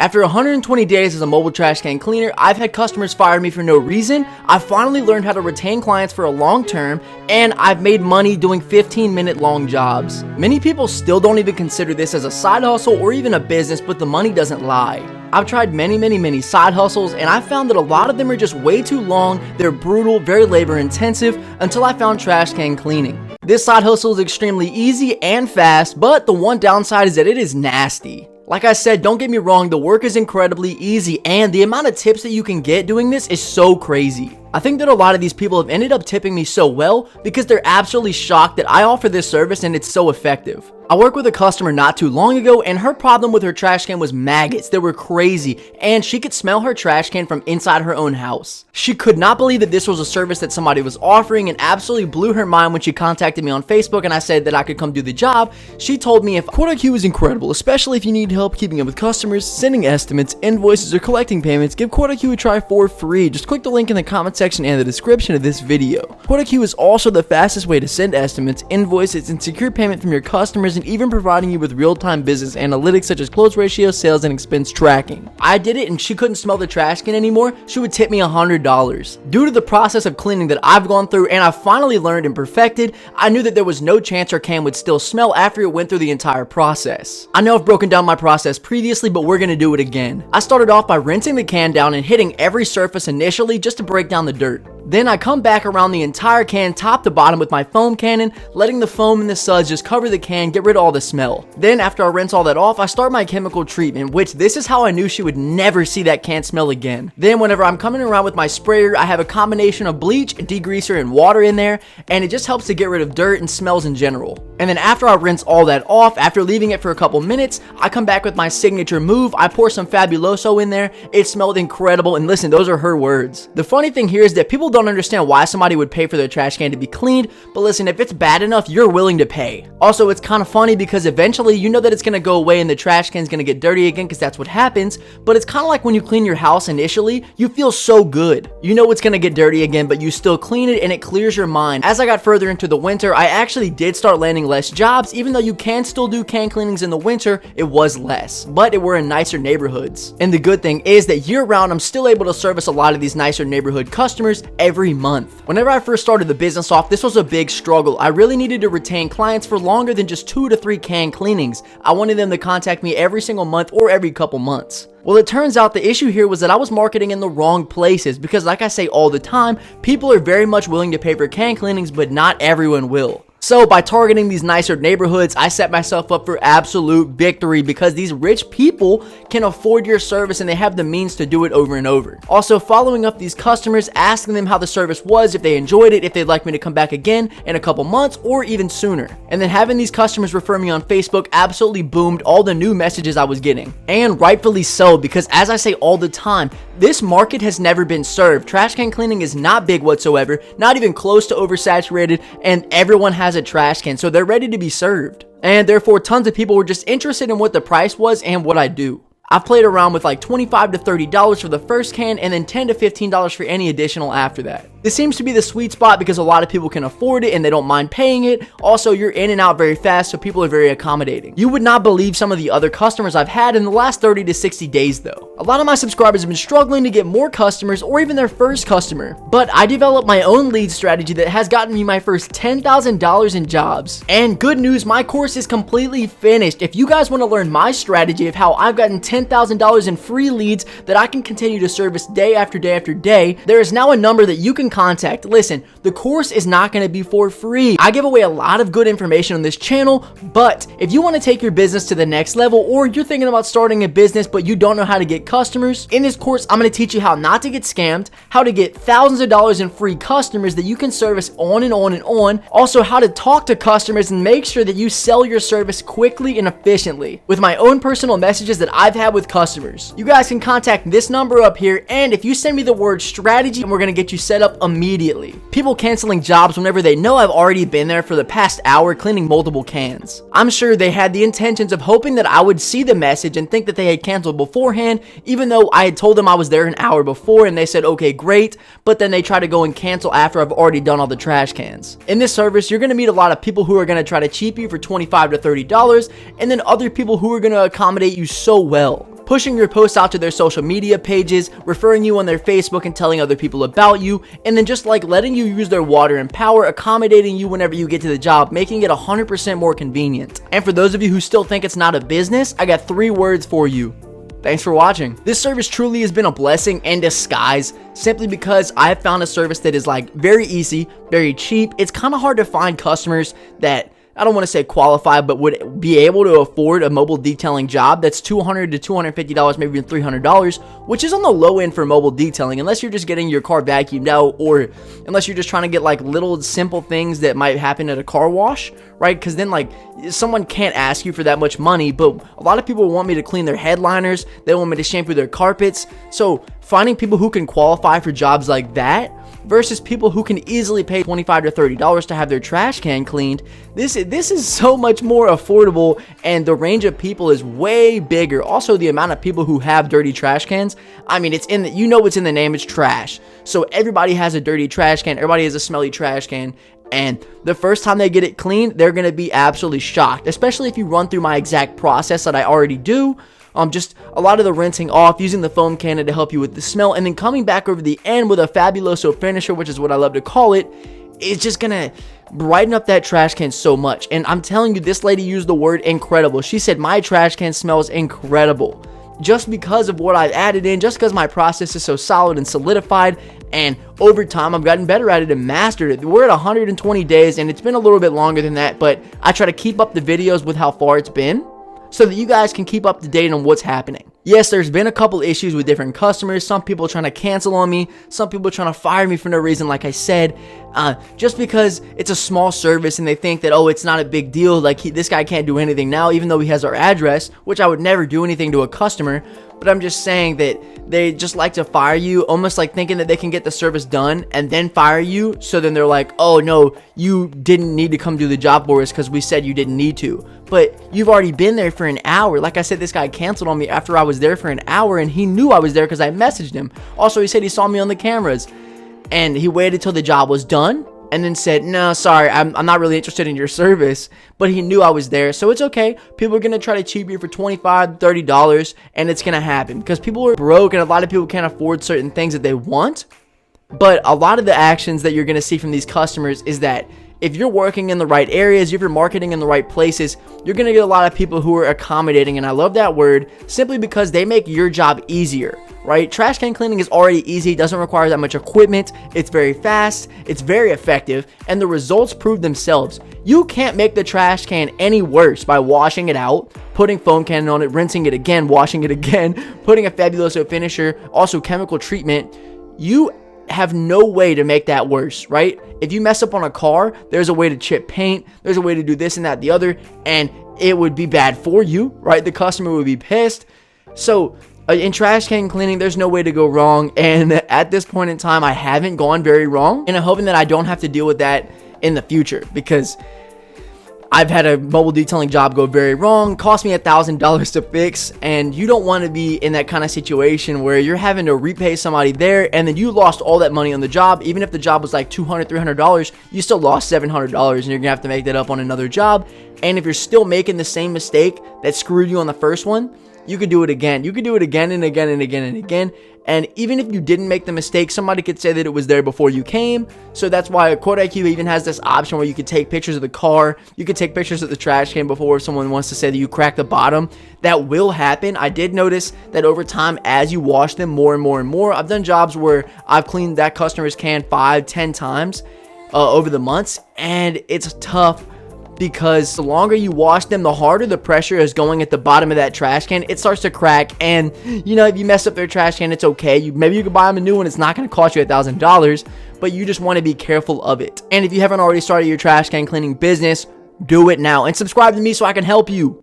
After 120 days as a mobile trash can cleaner, I've had customers fire me for no reason. I finally learned how to retain clients for a long term, and I've made money doing 15-minute long jobs. Many people still don't even consider this as a side hustle or even a business, but the money doesn't lie. I've tried many side hustles, and I found that a lot of them are just way too long, they're brutal, very labor intensive, until I found trash can cleaning. This side hustle is extremely easy and fast, but the one downside is that it is nasty. Like I said, don't get me wrong, the work is incredibly easy, and the amount of tips that you can get doing this is so crazy. I think that a lot of these people have ended up tipping me so well because they're absolutely shocked that I offer this service and it's so effective. I worked with a customer not too long ago, and her problem with her trash can was maggots. They were crazy, and she could smell her trash can from inside her own house. She could not believe that this was a service that somebody was offering, and absolutely blew her mind when she contacted me on Facebook and I said that I could come do the job. She told me if 𝗤𝘂𝗂𝗜 is incredible, especially if you need help keeping up with customers, sending estimates, invoices, or collecting payments, give 𝗤𝘂𝗂𝗜 a try for free. Just click the link in the comment section and the description of this video. 𝗤𝘂𝗂𝗜 is also the fastest way to send estimates, invoices, and secure payment from your customers, and even providing you with real-time business analytics such as close ratio, sales, and expense tracking. I did it and she couldn't smell the trash can anymore. She would tip me $100. Due to the process of cleaning that I've gone through and I finally learned and perfected, I knew that there was no chance her can would still smell after it went through the entire process. I know I've broken down my process previously, but we're gonna do it again. I started off by rinsing the can down and hitting every surface initially just to break down the dirt. Then I come back around the entire can top to bottom with my foam cannon, letting the foam and the suds just cover the can, get rid of all the smell. Then after I rinse all that off, I start my chemical treatment, which this is how I knew she would never see that can smell again. Then whenever I'm coming around with my sprayer, I have a combination of bleach, degreaser, and water in there, and it just helps to get rid of dirt and smells in general. And then after I rinse all that off, after leaving it for a couple minutes, I come back with my signature move. I pour some Fabuloso in there. It smelled incredible, and listen, those are her words. The funny thing here is that people don't understand why somebody would pay for their trash can to be cleaned, but listen, if it's bad enough, you're willing to pay. Also, it's kind of funny because eventually you know that it's going to go away and the trash can is going to get dirty again because that's what happens, but it's kind of like when you clean your house initially, you feel so good. You know it's going to get dirty again, but you still clean it and it clears your mind. As I got further into the winter, I actually did start landing less jobs. Even though you can still do can cleanings in the winter, it was less, but it were in nicer neighborhoods. And the good thing is that year round, I'm still able to service a lot of these nicer neighborhood customers every month. Whenever I first started the business off, this was a big struggle. I really needed to retain clients for longer than just 2 to 3 can cleanings. I wanted them to contact me every single month or every couple months. Well, it turns out the issue here was that I was marketing in the wrong places because, like I say all the time, people are very much willing to pay for can cleanings, but not everyone will. So by targeting these nicer neighborhoods, I set myself up for absolute victory because these rich people can afford your service and they have the means to do it over and over. Also, following up these customers, asking them how the service was, if they enjoyed it, if they'd like me to come back again in a couple months or even sooner. And then having these customers refer me on Facebook absolutely boomed all the new messages I was getting. And rightfully so, because as I say all the time, this market has never been served. Trash can cleaning is not big whatsoever, not even close to oversaturated, and everyone has a trash can, so they're ready to be served. And therefore, tons of people were just interested in what the price was and what I do. I've played around with like $25 to $30 for the first can and then $10 to $15 for any additional after that. This seems to be the sweet spot because a lot of people can afford it and they don't mind paying it. Also, you're in and out very fast, so people are very accommodating. You would not believe some of the other customers I've had in the last 30 to 60 days though. A lot of my subscribers have been struggling to get more customers or even their first customer, but I developed my own lead strategy that has gotten me my first $10,000 in jobs. And good news, my course is completely finished. If you guys want to learn my strategy of how I've gotten $10,000 in free leads that I can continue to service day after day after day, there is now a number that you can contact. Listen, the course is not going to be for free. I give away a lot of good information on this channel, but if you want to take your business to the next level, or you're thinking about starting a business but you don't know how to get customers, in this course I'm going to teach you how not to get scammed, how to get thousands of dollars in free customers that you can service on and on and on, also how to talk to customers and make sure that you sell your service quickly and efficiently with my own personal messages that I've had with customers. You guys can contact this number up here, and if you send me the word strategy, we're going to get you set up immediately. People canceling jobs whenever they know I've already been there for the past hour cleaning multiple cans. I'm sure they had the intentions of hoping that I would see the message and think that they had canceled beforehand, even though I had told them I was there an hour before and they said, okay, great, but then they try to go and cancel after I've already done all the trash cans. In this service, you're going to meet a lot of people who are going to try to cheap you for $25 to $30, and then other people who are going to accommodate you so well. pushing your posts out to their social media pages, referring you on their Facebook and telling other people about you, and then just like letting you use their water and power, accommodating you whenever you get to the job, making it 100% more convenient. And for those of you who still think it's not a business, I got 3 words for you. Thanks for watching. This service truly has been a blessing in disguise, simply because I have found a service that is like very easy, very cheap. It's kind of hard to find customers that, I don't want to say qualified, but would be able to afford a mobile detailing job that's $200 to $250, maybe even $300, which is on the low end for mobile detailing, unless you're just getting your car vacuumed out, or unless you're just trying to get like little simple things that might happen at a car wash, right? Because then like someone can't ask you for that much money, but a lot of people want me to clean their headliners, they want me to shampoo their carpets. So finding people who can qualify for jobs like that versus people who can easily pay $25 to $30 to have their trash can cleaned, this is so much more affordable, and the range of people is way bigger. Also, the amount of people who have dirty trash cans, I mean, it's in the, you know what's in the name, it's trash. So everybody has a dirty trash can, everybody has a smelly trash can, and the first time they get it cleaned, they're going to be absolutely shocked, especially if you run through my exact process that I already do. Just a lot of the rinsing off, using the foam cannon to help you with the smell, and then coming back over the end with a fabuloso finisher, which is what I love to call it. It's just gonna brighten up that trash can so much. And I'm telling you, this lady used the word incredible. She said, my trash can smells incredible. Just because of what I've added in, just because my process is so solid and solidified, and over time I've gotten better at it and mastered it. We're at 120 days, and it's been a little bit longer than that, but I try to keep up the videos with how far it's been, so that you guys can keep up to date on what's happening. Yes, there's been a couple issues with different customers. Some people trying to cancel on me. Some people trying to fire me for no reason, like I said. Just because it's a small service and they think that, oh, it's not a big deal. Like, this guy can't do anything now, even though he has our address, which I would never do anything to a customer. But I'm just saying that they just like to fire you, almost like thinking that they can get the service done and then fire you. So then they're like, oh, no, you didn't need to come do the job for us because we said you didn't need to. But you've already been there for an hour. Like I said, this guy canceled on me after I was there for an hour, and he knew I was there because I messaged him. Also, he said he saw me on the cameras, and he waited till the job was done and then said, no, sorry, I'm not really interested in your service. But he knew I was there, so it's okay. People are going to try to cheat you for $25, $30, and it's going to happen because people are broke, and a lot of people can't afford certain things that they want. But a lot of the actions that you're going to see from these customers is that if you're working in the right areas, if you're marketing in the right places, you're going to get a lot of people who are accommodating. And I love that word simply because they make your job easier, right? Trash can cleaning is already easy. It doesn't require that much equipment. It's very fast. It's very effective. And the results prove themselves. You can't make the trash can any worse by washing it out, putting foam cannon on it, rinsing it again, washing it again, putting a fabuloso finisher, also chemical treatment. You have no way to make that worse, right? If you mess up on a car, there's a way to chip paint, there's a way to do this and that, the other, and it would be bad for you, right? The customer would be pissed. So in trash can cleaning, there's no way to go wrong, and at this point in time, I haven't gone very wrong, and I'm hoping that I don't have to deal with that in the future, because I've had a mobile detailing job go very wrong, cost me $1,000 to fix, and you don't want to be in that kind of situation where you're having to repay somebody there, and then you lost all that money on the job. Even if the job was like $200, $300, you still lost $700, and you're gonna have to make that up on another job. And if you're still making the same mistake that screwed you on the first one, you could do it again. You could do it again and again and again and again. And even if you didn't make the mistake, somebody could say that it was there before you came. So that's why 𝗤𝘂cie𝗁𝗤 even has this option where you could take pictures of the car. You could take pictures of the trash can before someone wants to say that you cracked the bottom. That will happen. I did notice that over time, as you wash them more and more and more, I've done jobs where I've cleaned that customer's can 5-10 times over the months. And it's tough, because the longer you wash them, the harder the pressure is going at the bottom of that trash can. It starts to crack, and you know, if you mess up their trash can, it's okay. Maybe you could buy them a new one. It's not going to cost you $1,000, but you just want to be careful of it. And if you haven't already started your trash can cleaning business, do it now, and subscribe to me so I can help you.